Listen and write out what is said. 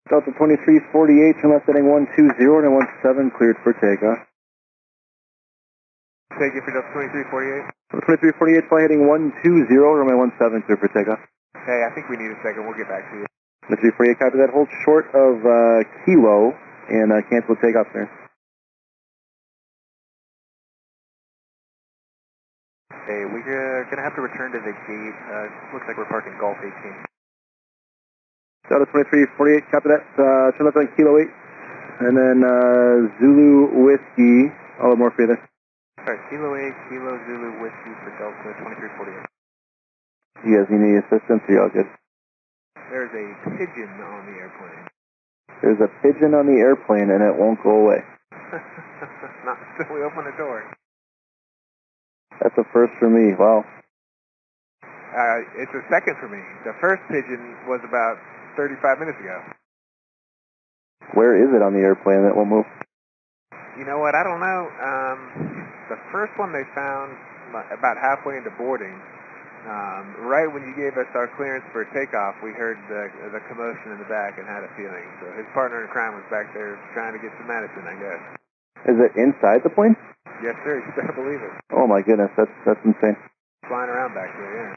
Delta 2348, turn left heading 120 and 17, cleared for takeoff. Take it for Delta 2348. Delta 2348, fly heading 120, runway 17, cleared for takeoff. Hey, I think we need a second. We'll get back to you. Delta 2348, copy that. Hold short of Kilo and cancel takeoff there. Hey, we're going to have to return to the gate. Looks like we're parking Golf 18. Delta 2348, copy that. Turn left on Kilo 8. And then Zulu Whiskey, all the more for you there. Alright, Kilo 8, Kilo Zulu Whiskey for Delta 2348. You guys need any assistance? Are you all good? There's a pigeon on the airplane. There's a pigeon on the airplane and it won't go away. Not until we open the door. That's a first for me, wow. It's a second for me. The first pigeon was about 35 minutes ago. Where is it on the airplane that won't move? You know what, I don't know. The first one they found about halfway into boarding. Right when you gave us our clearance for takeoff, we heard the commotion in the back and had a feeling. So his partner in crime was back there trying to get some medicine, I guess. Is it inside the plane? Yes, sir. You better believe it. Oh my goodness, that's insane. Flying around back there, yeah.